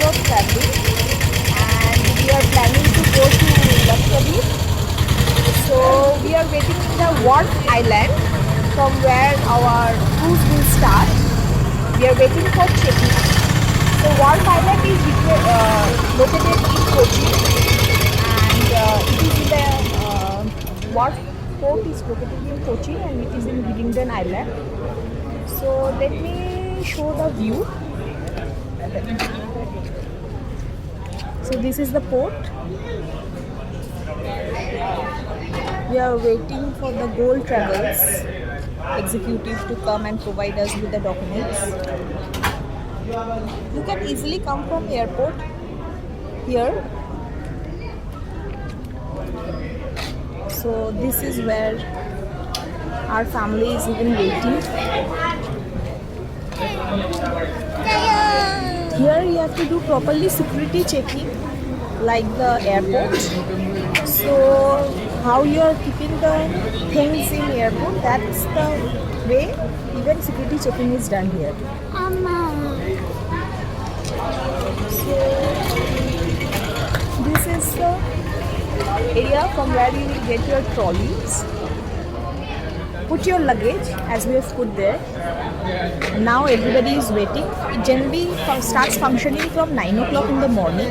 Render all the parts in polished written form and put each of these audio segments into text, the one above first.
of traveling, and we are planning to go to LAKSHWADEEP. So we are waiting in the Wharf Island from where our cruise will start. We are waiting for check-in. So Wharf Island is located in Kochi, and it is in the Wharf Port is located in Kochi, and it is in Hillingdon Island. So let me show the view. So this is the port. We are waiting for the Gold Travels executive to come and provide us with the documents. You can easily come from airport here. So this is where our family is even waiting. Here you have to do properly security checking like the airport. So how you are keeping the things in airport, that's the way even security checking is done here. So this is the area from where you will get your trolleys. Put your luggage as we have put there. Now everybody is waiting. It generally starts functioning from 9 o'clock in the morning,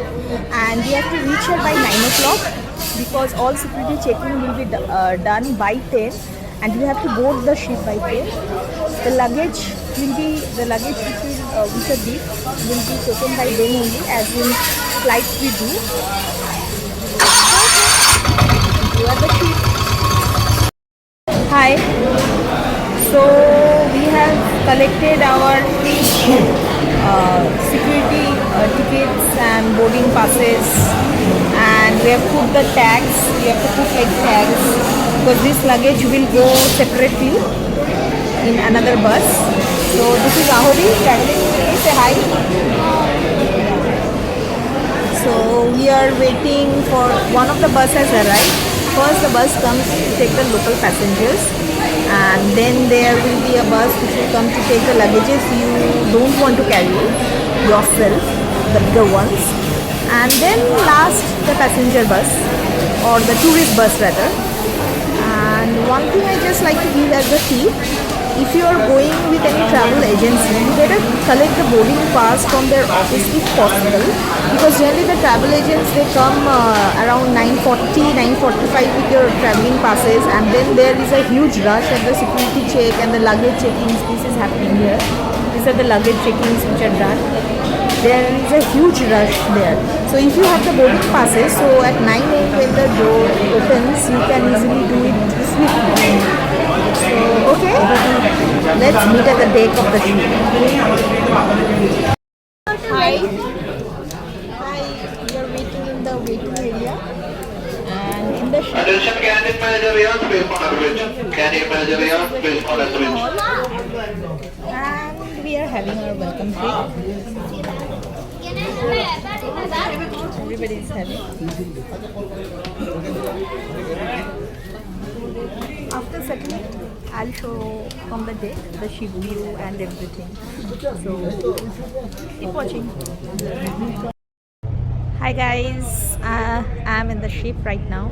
and we have to reach here by 9 o'clock because all security checking will be done by 10, and we have to board the ship by 10. The luggage which are deep will be taken by them only, as in flights we do. You are the ship. Hi. So we have collected our security tickets and boarding passes, and we have put the tags. We have to put like tags because this luggage will go separately in another bus. So this is Ahori traveling with me. Say hi. So we are waiting for one of the bus has arrived. First the bus comes to take the local passengers, and then there will be a bus which will come to take the luggages you don't want to carry yourself, the bigger ones, and then last the passenger bus or the tourist bus rather. And one thing I just like to give as a tip: if you are going with any travel agency, you better collect the boarding pass from their office if possible, because generally the travel agents, they come around 9:40, 9:45 with your traveling passes, and then there is a huge rush at the security check and the luggage checkings. This is happening here. These are the luggage checkings which are done. There is a huge rush there. So if you have the boarding passes, so at 9 a.m. when the door opens, you can easily do it swiftly. So, okay, let's meet at the deck of the ship. Hi. Hi, we are waiting in the waiting area. And in the ship. Attention, canteen manager here, please on approach. Canteen manager here, please on approach. And we are having our welcome drink. Everybody is having. After settling, I'll show from the deck the ship view and everything. So keep watching. Hi guys, I'm in the ship right now,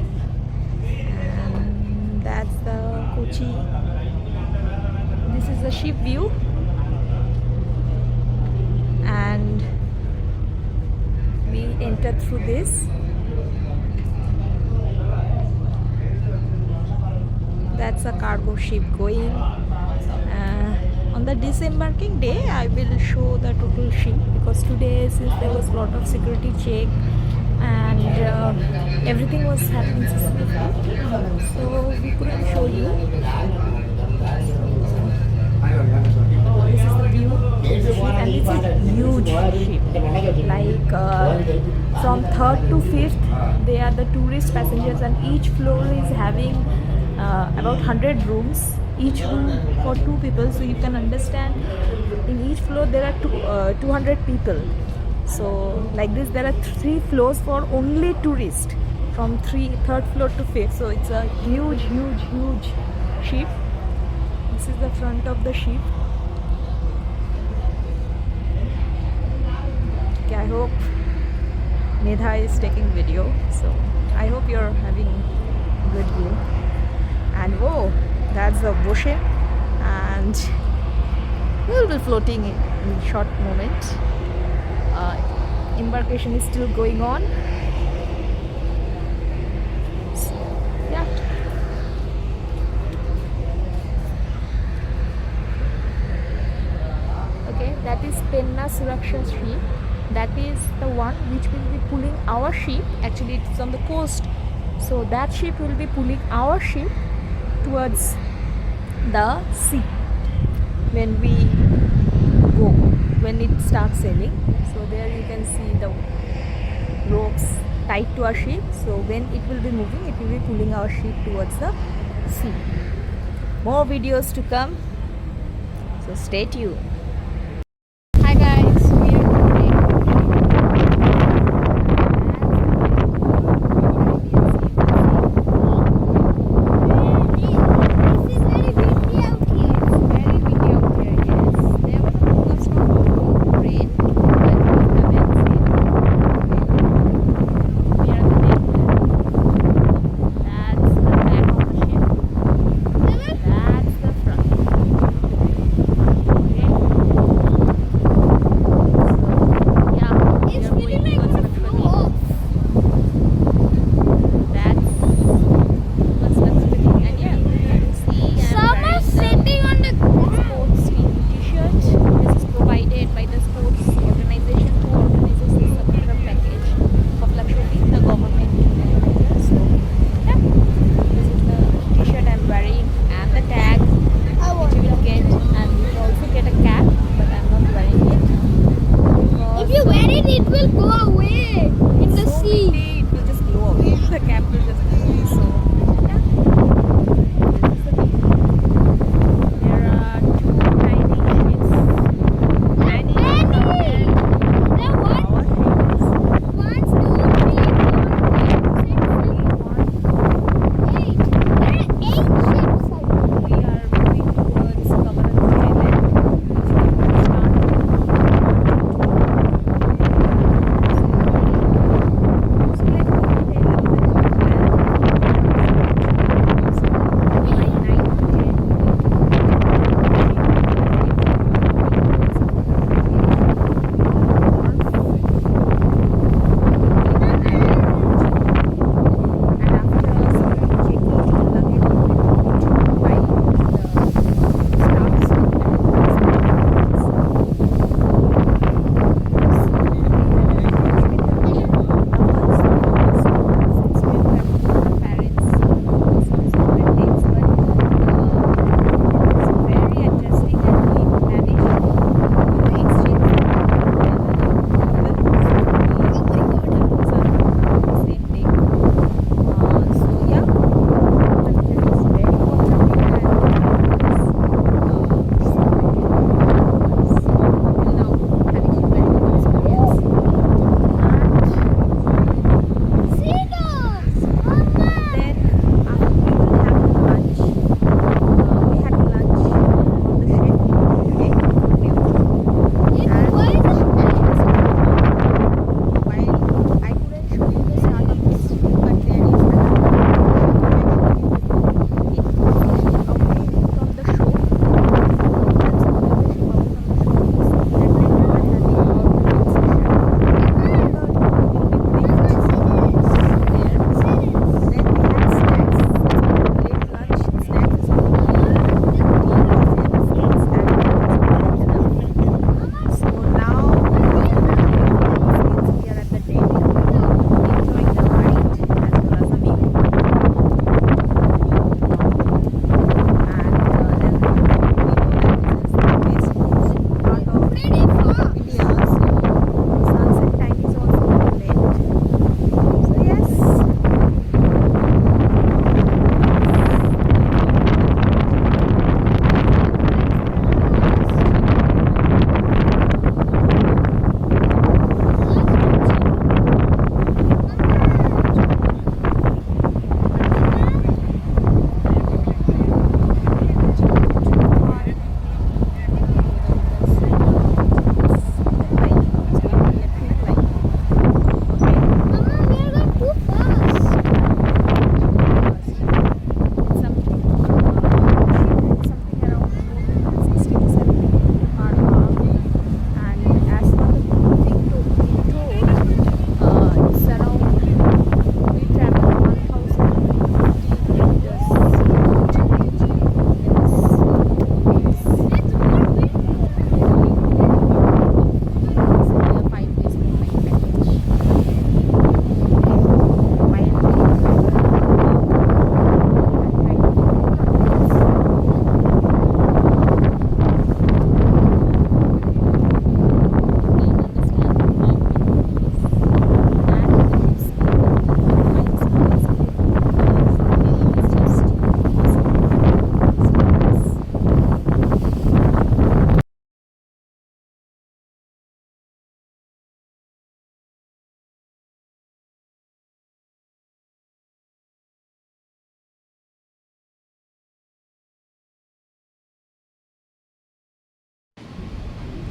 and that's the Kochi. This is the ship view, and we entered through this. That's a cargo ship going. On the disembarking day, I will show the total ship, because today, since there was a lot of security check and everything was happening smoothly, so we couldn't show you. This is the view, and it's a huge ship. Like from 3rd to 5th, they are the tourist passengers, and each floor is having about 100 rooms, each room for 2 people. So you can understand, in each floor there are 200 people. So like this, there are 3 floors for only tourists, from 3rd floor to 5th. So it's a huge ship. This is the front of the ship. Okay, I hope guy is taking video, so I hope you're having good view. And oh, that's the ocean, and we'll be floating in a short moment. Embarkation is still going on. So, yeah. Okay, that is Penna Suraksha ship. That is the one which will be pulling our ship. Actually, it's on the coast, so that ship will be pulling our ship towards the sea when we go, when it starts sailing. So there you can see the ropes tied to our ship. So when it will be moving, it will be pulling our ship towards the sea. More videos to come, so stay tuned. Hi guys, we are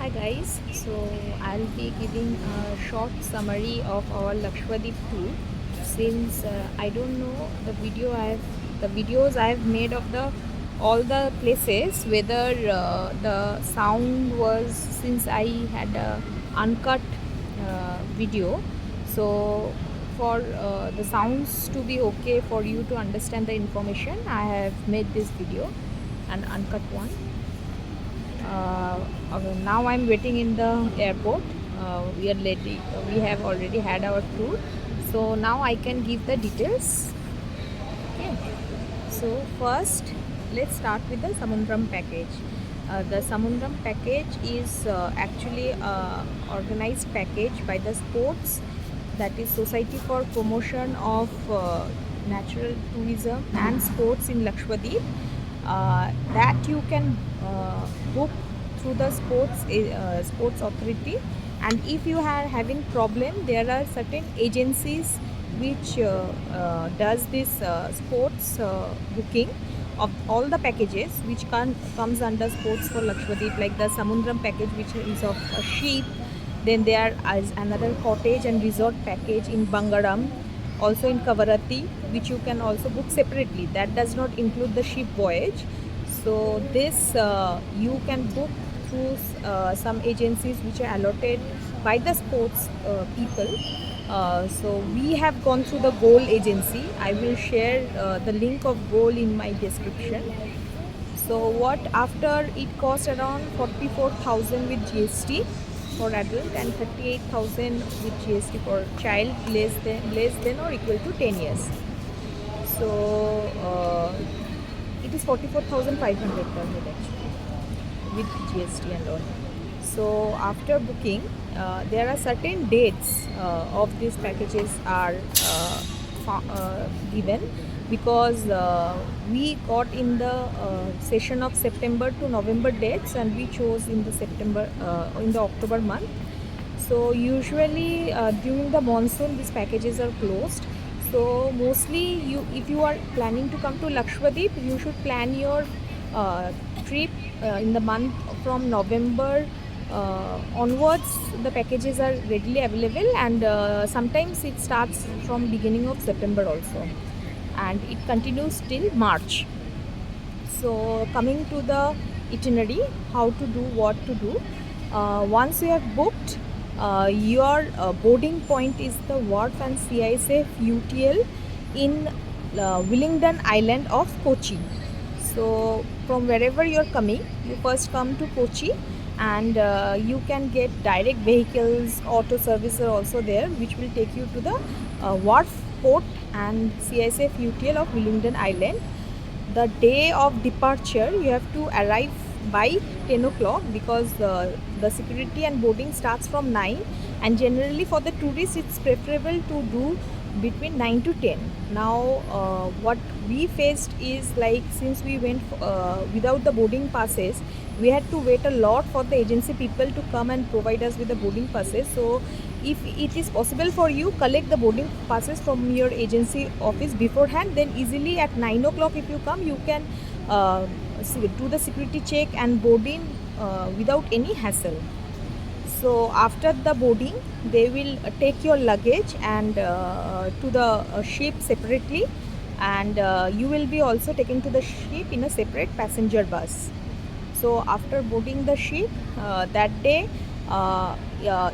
Hi guys, so I'll be giving a short summary of our Lakshwadeep tour since I don't know the videos I've made of the all the places whether the sound was since I had a uncut video, so for the sounds to be okay for you to understand the information I have made this video, an uncut one. Now I'm waiting in the airport. We are ready. We have already had our tour, so now I can give the details. Okay. So first, let's start with the Samundram package. The Samundram package is actually a organized package by the sports, that is Society for Promotion of Natural Tourism and Sports in Lakshwadeep, that you can book through the sports authority. And if you are having problem, there are certain agencies which does this sports booking of all the packages which comes under sports for Lakshwadeep, like the Samundram package which is of a ship. Then there is another cottage and resort package in Bangaram, also in Kavaratti, which you can also book separately. That does not include the ship voyage. So this you can book through some agencies which are allotted by the sports people. So we have gone through the Goal agency. I will share the link of Goal in my description. So what after it cost around 44,000 with GST for adult and 38,000 with GST for child less than or equal to 10 years. So it is 44,500 per head actually with GST and all. So after booking, there are certain dates of these packages are given, because we got in the session of September to November dates, and we chose in the October month. So usually during the monsoon these packages are closed. So mostly if you are planning to come to Lakshwadeep, you should plan your trip in the month from November onwards. The packages are readily available, and sometimes it starts from beginning of September also, and it continues till March. So coming to the itinerary, how to do, what to do. Once you have booked, your boarding point is the wharf and CISF UTL in Willingdon Island of Kochi. So from wherever you're coming, you first come to Kochi, and you can get direct vehicles. Auto service are also there, which will take you to the wharf, port and CISF UTL of Willingdon Island. The day of departure you have to arrive by 10 o'clock, because the security and boarding starts from 9, and generally for the tourists it's preferable to do between 9 to 10. Now what we faced is, like, since we went without the boarding passes, we had to wait a lot for the agency people to come and provide us with the boarding passes. So if it is possible for you, collect the boarding passes from your agency office beforehand, then easily at 9 o'clock if you come, you can do the security check and boarding without any hassle. So after the boarding, they will take your luggage and to the ship separately, and you will be also taken to the ship in a separate passenger bus. So after boarding the ship that day,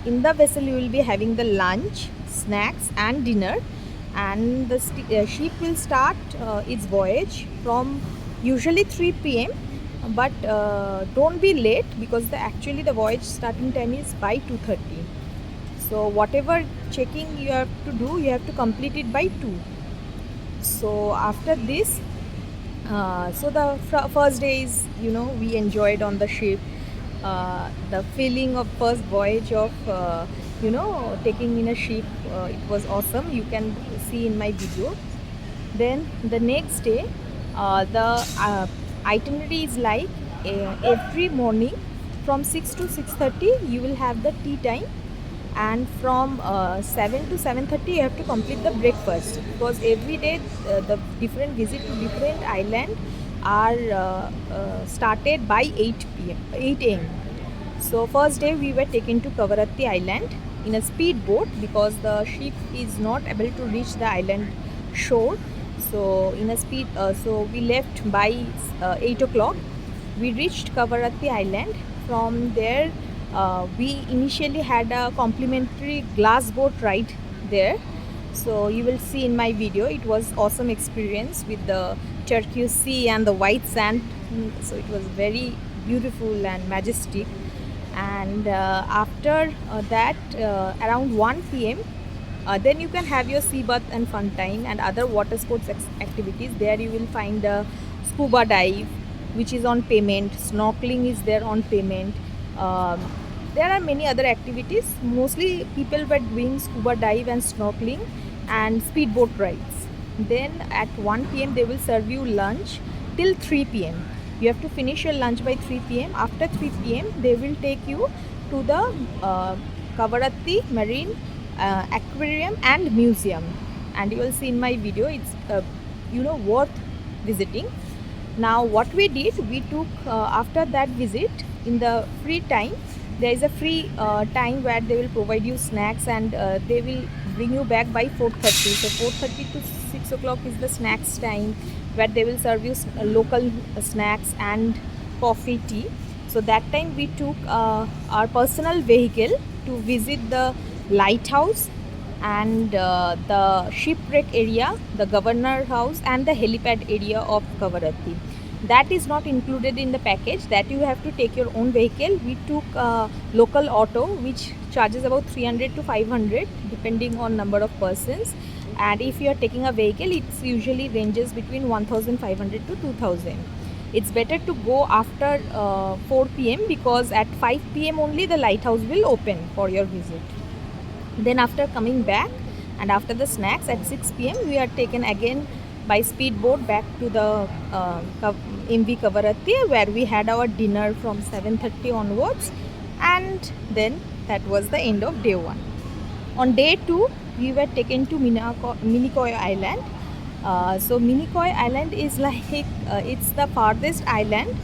in the vessel you will be having the lunch, snacks and dinner, and the ship will start its voyage from usually 3 p.m. But don't be late, because actually the voyage starting time is by 2:30. So whatever checking you have to do, you have to complete it by 2. So after this, so the first day is, we enjoyed on the ship. The feeling of first voyage of taking in a ship, it was awesome. You can see in my video. Then the next day, the itinerary is like, every morning from 6 to 6:30 you will have the tea time, and from 7 to 7:30 you have to complete the breakfast, because every day the different visit to different island are started by 8 a.m. So first day we were taken to Kavaratti Island in a speedboat because the ship is not able to reach the island shore. So in a so we left by 8 o'clock. We reached Kavaratti Island. From there, we initially had a complimentary glass boat ride there. So you will see in my video, it was awesome experience with the turquoise sea and the white sand. So it was very beautiful and majestic. And after that, around 1 p.m. Then you can have your sea bath and fun time and other water sports activities. There you will find a scuba dive, which is on payment. Snorkeling is there on payment. Um, there are many other activities. Mostly people were doing scuba dive and snorkeling and speedboat rides. Then at 1 p.m. they will serve you lunch till 3 p.m. You have to finish your lunch by 3 p.m. After 3 p.m. they will take you to the Kavaratti Marine Aquarium and Museum, and you will see in my video. It's worth visiting. Now what we did, we took after that visit, in the free time, there is a free time where they will provide you snacks, and they will bring you back by 4:30. So 4:30 to 6 o'clock is the snacks time, where they will serve you local snacks and coffee, tea. So that time we took our personal vehicle to visit the lighthouse and the shipwreck area, the governor house and the helipad area of Kavaratti. That is not included in the package, that you have to take your own vehicle. We took a local auto which charges about 300 to 500 depending on number of persons, and if you are taking a vehicle, it usually ranges between 1500 to 2000. It's better to go after 4 p.m. because at 5 p.m. only the lighthouse will open for your visit. Then after coming back and after the snacks at 6 p.m. we are taken again by speedboat back to the M.V.Kavaratti, where we had our dinner from 7:30 onwards, and then that was the end of day 1. On day 2 we were taken to Minicoy Island. So Minicoy Island is like it's the farthest island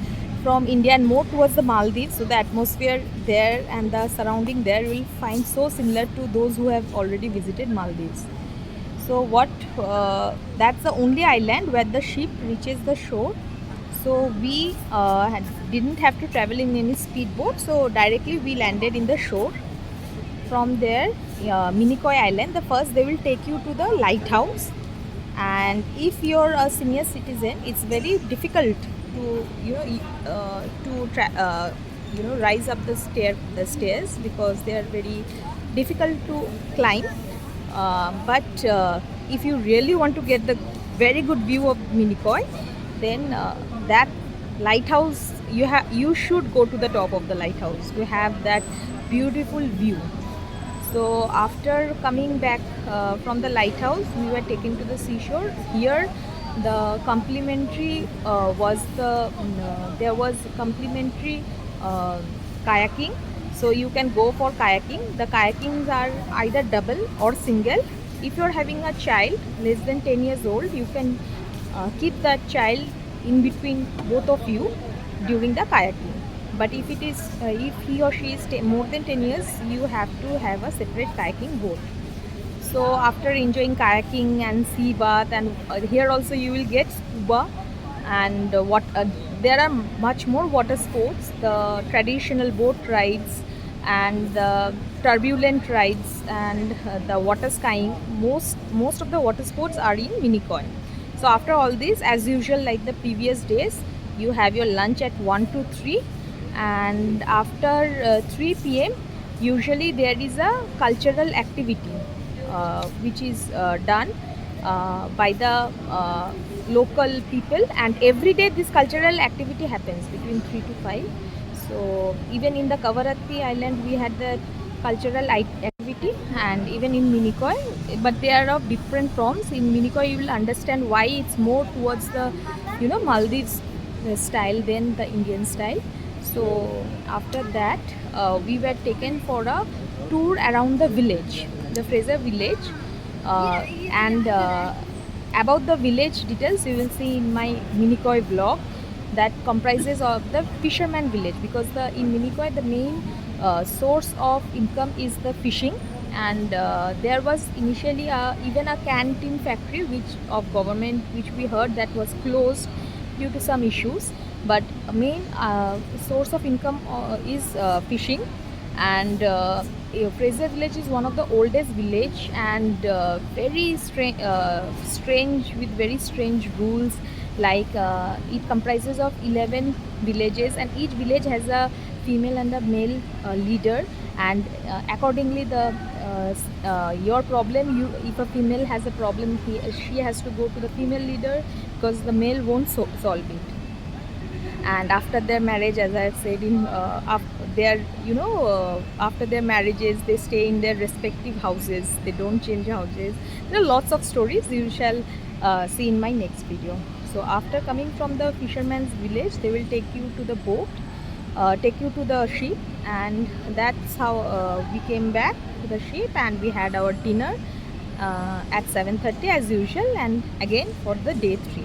from India and more towards the Maldives. So the atmosphere there and the surrounding there you will find so similar to those who have already visited Maldives. So that's the only island where the ship reaches the shore. So we didn't have to travel in any speedboat. So directly we landed in the shore. From there, Minicoy Island, the first they will take you to the lighthouse. And if you're a senior citizen, it's very difficult to rise up the stairs because they are very difficult to climb. But if you really want to get the very good view of Minicoy, then that lighthouse, you should go to the top of the lighthouse to have that beautiful view. So after coming back from the lighthouse, we were taken to the seashore. Here the complimentary there was complimentary kayaking. So you can go for kayaking. The kayakings are either double or single. If you are having a child less than 10 years old, you can keep that child in between both of you during the kayaking. But if it is if he or she is more than 10 years, you have to have a separate kayaking boat. So after enjoying kayaking and sea bath, and here also you will get scuba and there are much more water sports, the traditional boat rides and the turbulent rides and the water skiing. Most of the water sports are in Minicoy. So after all this, as usual like the previous days, you have your lunch at 1 to 3, and after 3 p.m. usually there is a cultural activity which is done by the local people, and every day this cultural activity happens between 3 to 5. So even in the Kavaratti Island we had the cultural activity, and even in Minicoy, but they are of different forms. In Minicoy you will understand why it's more towards the Maldives style than the Indian style. So after that we were taken for a tour around the village, the Fraser village, and about the village details you will see in my Minicoy vlog. that comprises of the fisherman village, because in Minicoy the main source of income is the fishing. And there was initially even a canteen factory which of government, which we heard that was closed due to some issues. But main source of income is fishing. And Fraser village is one of the oldest village, and very strange, with very strange rules. Like it comprises of 11 villages, and each village has a female and a male leader. And accordingly, the your problem, you if a female has a problem, she has to go to the female leader, because the male won't solve it. And after their marriage, as I said, in after their after their marriages, they stay in their respective houses, they don't change houses. There are lots of stories you shall see in my next video. So after coming from the fisherman's village, they will take you to the boat, take you to the ship. And that's how we came back to the ship, and we had our dinner at 7:30 as usual. And again for the day 3,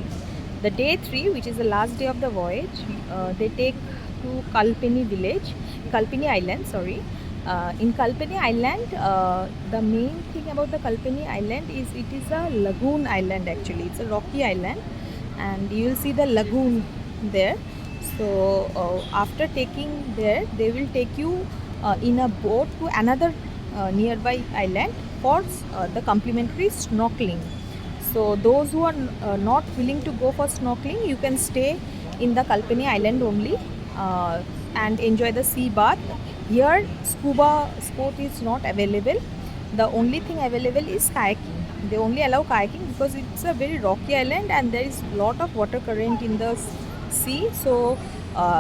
the day 3, which is the last day of the voyage, they take to Kalpini Island, sorry. In Kalpini Island, the main thing about the Kalpini Island is it is a lagoon island actually. It's a rocky island, and you will see the lagoon there. So after taking there, they will take you in a boat to another nearby island for the complimentary snorkeling. So those who are not willing to go for snorkeling, you can stay in the Kalpini Island only and enjoy the sea bath. Here scuba sport is not available. The only thing available is kayaking. They only allow kayaking because it's a very rocky island and there is lot of water current in the sea. So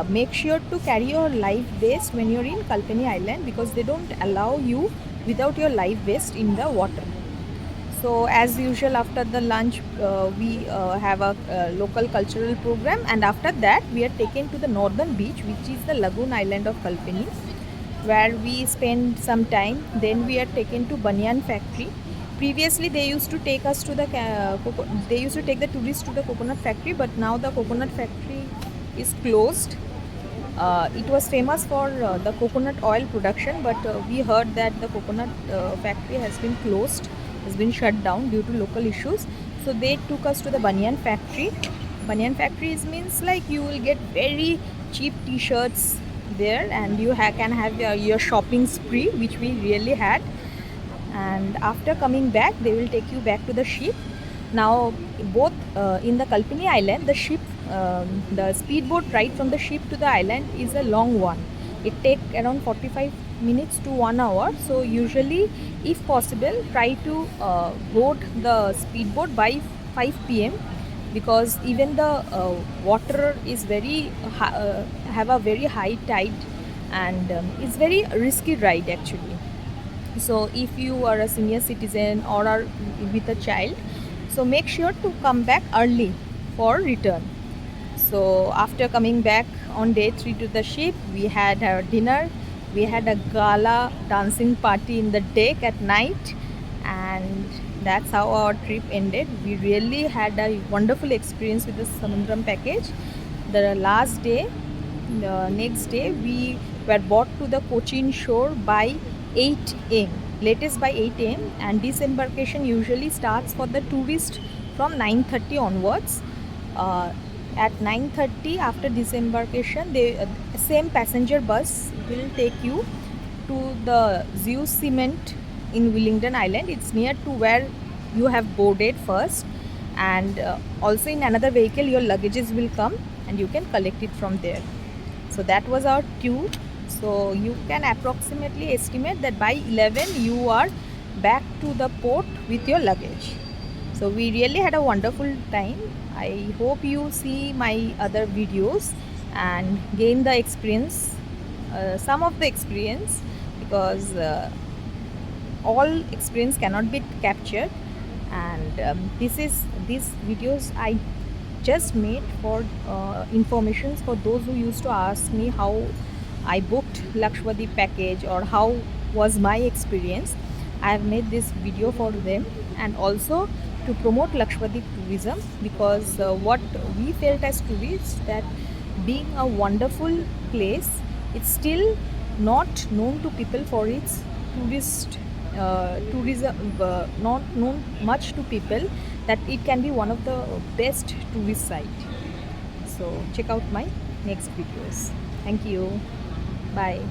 make sure to carry your life vest when you're in Kalpini Island, because they don't allow you without your life vest in the water. So as usual, after the lunch, we have a local cultural program, and after that we are taken to the northern beach, which is the lagoon island of Kalpini, where we spend some time. Then we are taken to banyan factory. Previously they used to take us to the they used to take the tourists to the coconut factory, but now the coconut factory is closed. It was famous for the coconut oil production, but we heard that the coconut factory has been closed, has been shut down due to local issues. So they took us to the banyan factory. Banyan factories means like you will get very cheap t-shirts there, and you can have your shopping spree, which we really had. And after coming back, they will take you back to the ship. Now both in the Kalpini Island, the ship, the speedboat ride from the ship to the island is a long one. It takes around 45 minutes to 1 hour. So usually, if possible, try to board the speedboat by 5 p.m. because even the water is very have a very high tide, and it's very risky ride actually. So if you are a senior citizen or are with a child, so make sure to come back early for return. So after coming back on day 3 to the ship, we had our dinner. We had a gala dancing party in the deck at night, and that's how our trip ended. We really had a wonderful experience with the Samundram package. The last day, the next day, we were brought to the Cochin shore by 8 am, latest by 8 am, and disembarkation usually starts for the tourist from 9:30 onwards. At 9:30, after disembarkation, the same passenger bus will take you to the Zeus Cement in Willingdon Island. It's near to where you have boarded first, and also in another vehicle your luggages will come and you can collect it from there. So that was our tour. So you can approximately estimate that by 11 you are back to the port with your luggage. So we really had a wonderful time. I hope you see my other videos and gain the experience, some of the experience, because all experience cannot be captured. And these videos I just made for informations for those who used to ask me how I booked LAKSHWADEEP package or how was my experience. I have made this video for them, and also to promote LAKSHWADEEP tourism, because what we felt as tourists, that being a wonderful place, it's still not known to people for its tourism, not known much to people that it can be one of the best tourist site. So check out my next videos. Thank you. Bye.